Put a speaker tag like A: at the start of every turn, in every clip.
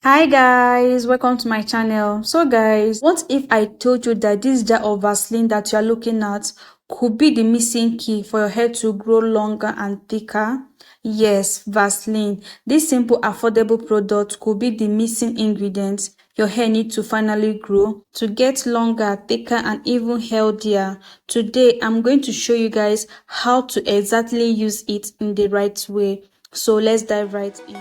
A: Hi guys, welcome to my channel. So guys, what if I told you that this jar of Vaseline that you are looking at could be the missing key for your hair to grow longer and thicker? Yes, Vaseline. This simple affordable product could be the missing ingredient your hair needs to finally grow, to get longer, thicker and even healthier. Today, I'm going to show you guys how to exactly use it in the right way. So let's dive right in.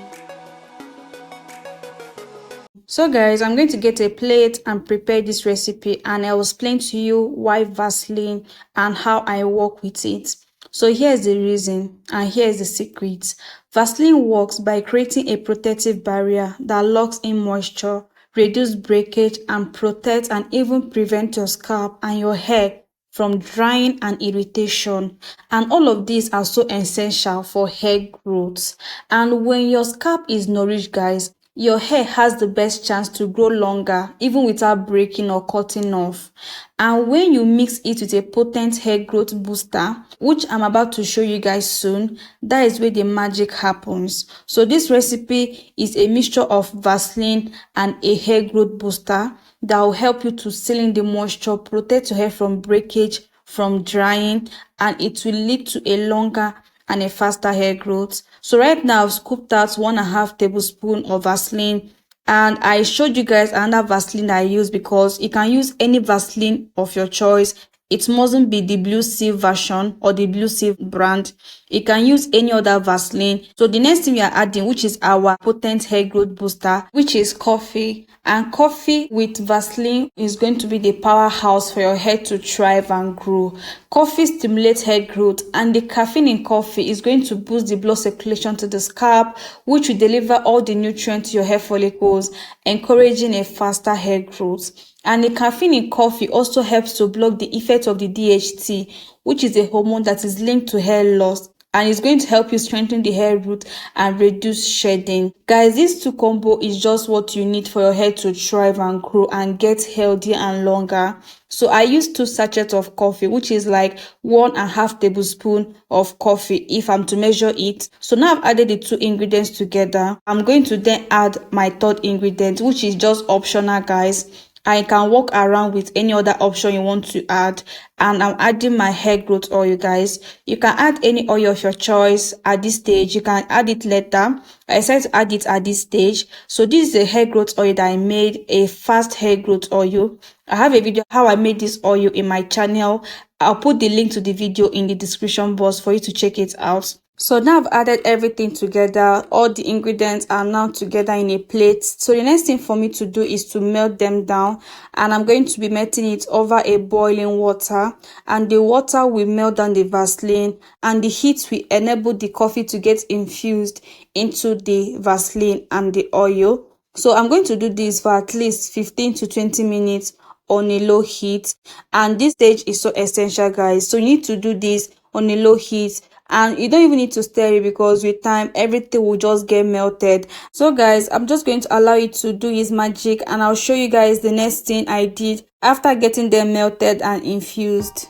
A: So guys, I'm going to get a plate and prepare this recipe, and I will explain to you why Vaseline and how I work with it. So here's the reason and here's the secret. Vaseline works by creating a protective barrier that locks in moisture, reduces breakage and protects and even prevent your scalp and your hair from drying and irritation. And all of these are so essential for hair growth. And when your scalp is nourished, guys, your hair has the best chance to grow longer even without breaking or cutting off. And when you mix it with a potent hair growth booster, which I'm about to show you guys soon, that is where the magic happens. So this recipe is a mixture of Vaseline and a hair growth booster that will help you to seal in the moisture, protect your hair from breakage, from drying, and it will lead to a longer and a faster hair growth. So right now I've scooped out 1.5 tablespoon of Vaseline, and I showed you guys another Vaseline I use because you can use any Vaseline of your choice. It mustn't be the Blue Seal version or the Blue Seal brand. You can use any other Vaseline. So the next thing we are adding, which is our potent hair growth booster, which is coffee. And coffee with Vaseline is going to be the powerhouse for your hair to thrive and grow. Coffee stimulates hair growth, and the caffeine in coffee is going to boost the blood circulation to the scalp, which will deliver all the nutrients to your hair follicles, encouraging a faster hair growth. And the caffeine in coffee also helps to block the effect of the DHT, which is a hormone that is linked to hair loss, and it's going to help you strengthen the hair root and reduce shedding. Guys, this two combo is just what you need for your hair to thrive and grow and get healthier and longer. So I use 2 sachets of coffee, which is like 1.5 tablespoon of coffee if I'm to measure it. So now I've added the 2 ingredients together. I'm going to then add my third ingredient, which is just optional, guys. I can walk around with any other option you want to add, and I'm adding my hair growth oil, guys. You can add any oil of your choice at this stage. You can add it later. I decided to add it at this stage. So this is a hair growth oil that I made, a fast hair growth oil. I have a video how I made this oil in my channel. I'll put the link to the video in the description box for you to check it out. So now I've added everything together. All the ingredients are now together in a plate. So the next thing for me to do is to melt them down, and I'm going to be melting it over a boiling water, and the water will melt down the Vaseline, and the heat will enable the coffee to get infused into the Vaseline and the oil. So I'm going to do this for at least 15 to 20 minutes on a low heat, and this stage is so essential, guys. So you need to do this on a low heat, and you don't even need to stir it because with time everything will just get melted. So guys, I'm just going to allow it to do its magic, and I'll show you guys the next thing I did after getting them melted and infused.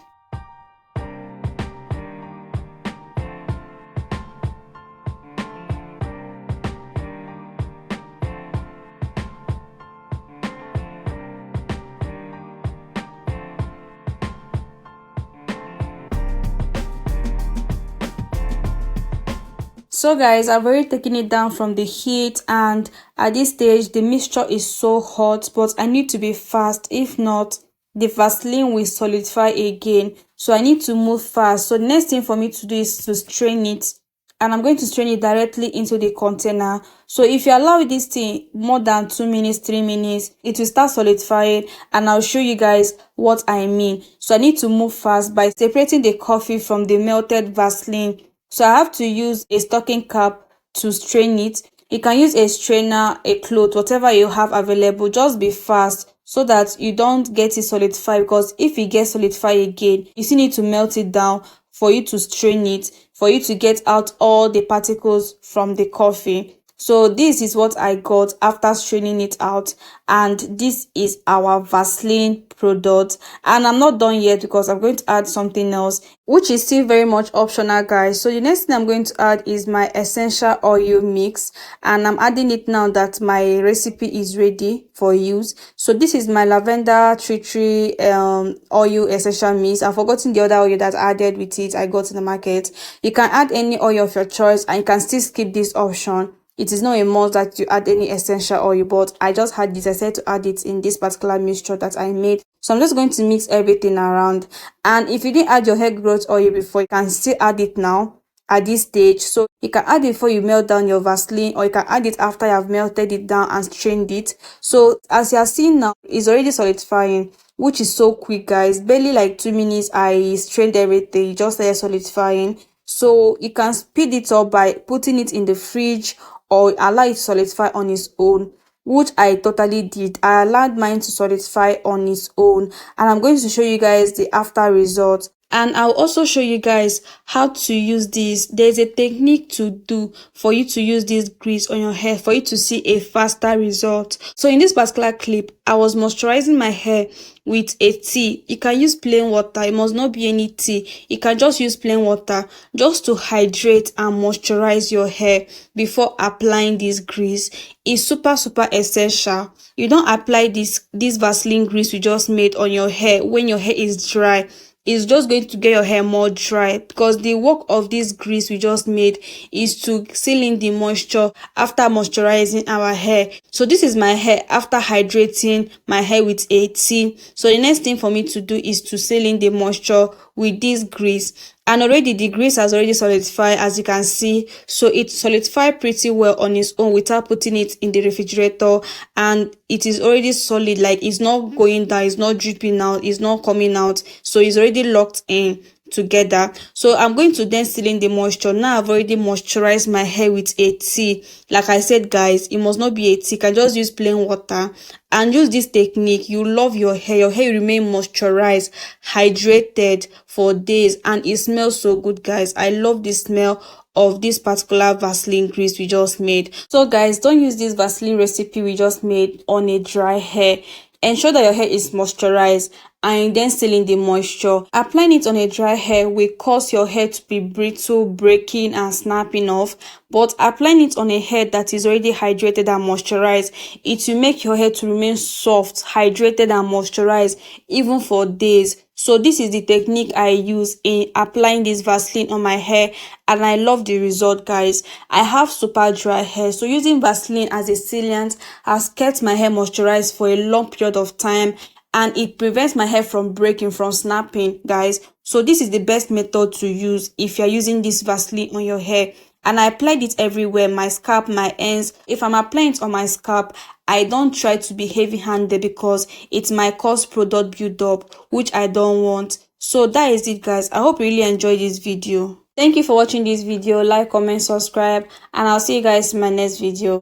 A: So guys, I've already taken it down from the heat, and at this stage the mixture is so hot, but I need to be fast. If not, the Vaseline will solidify again. So I need to move fast. So the next thing for me to do is to strain it, and I'm going to strain it directly into the container. So if you allow this thing more than 2 minutes, 3 minutes, it will start solidifying, and I'll show you guys what I mean. So I need to move fast by separating the coffee from the melted Vaseline. So I have to use a stocking cap to strain it. You can use a strainer, a cloth, whatever you have available. Just be fast so that you don't get it solidified, because if it gets solidified again, you still need to melt it down for you to strain it, for you to get out all the particles from the coffee. So this is what I got after straining it out, and this is our Vaseline product. And I'm not done yet because I'm going to add something else, which is still very much optional, guys. So the next thing I'm going to add is my essential oil mix, and I'm adding it now that my recipe is ready for use. So this is my lavender tea tree oil essential mix. I've forgotten the other oil that I added with it, I got in the market. You can add any oil of your choice, and you can still skip this option. It is not a must that you add any essential oil, but I just had this. I said to add it in this particular mixture that I made. So I'm just going to mix everything around. And if you didn't add your hair growth oil before, you can still add it now at this stage. So you can add it before you melt down your Vaseline, or you can add it after you have melted it down and strained it. So as you are seeing now, it's already solidifying, which is so quick, guys. Barely like 2 minutes I strained everything, just there solidifying. So you can speed it up by putting it in the fridge or allow it to solidify on its own, which I totally did. I allowed mine to solidify on its own, and I'm going to show you guys the after result. And I'll also show you guys how to use this. There's a technique to do for you to use this grease on your hair for you to see a faster result. So in this particular clip, I was moisturizing my hair with a tea. You can use plain water. It must not be any tea. You can just use plain water just to hydrate and moisturize your hair before applying this grease. It's super essential. You don't apply this Vaseline grease you just made on your hair when your hair is dry. It's just going to get your hair more dry, because the work of this grease we just made is to seal in the moisture after moisturizing our hair. So this is my hair after hydrating my hair with a tea. So the next thing for me to do is to seal in the moisture with this grease. And already the grease has already solidified, as you can see. So it solidified pretty well on its own without putting it in the refrigerator, and it is already solid. Like, it's not going down, it's not dripping out, it's not coming out. So it's already locked in together. So I'm going to then seal in the moisture. Now I've already moisturized my hair with a tea. Like I said, guys, it must not be a tea. You can just use plain water and use this technique. You love your hair will remain moisturized, hydrated for days, and it smells so good, guys. I love the smell of this particular Vaseline grease we just made. So guys, don't use this Vaseline recipe we just made on a dry hair. Ensure that your hair is moisturized and then seal in the moisture. Applying it on a dry hair will cause your hair to be brittle, breaking and snapping off. But applying it on a hair that is already hydrated and moisturized, it will make your hair to remain soft, hydrated and moisturized even for days. So this is the technique I use in applying this Vaseline on my hair, and I love the result, guys. I have super dry hair, so using Vaseline as a sealant has kept my hair moisturized for a long period of time, and it prevents my hair from breaking, from snapping, guys. So this is the best method to use if you're using this Vaseline on your hair. And I applied it everywhere, my scalp, my ends. If I'm applying it on my scalp, I don't try to be heavy-handed because it might cause product build-up, which I don't want. So that is it, guys. I hope you really enjoyed this video. Thank you for watching this video. Like, comment, subscribe, and I'll see you guys in my next video.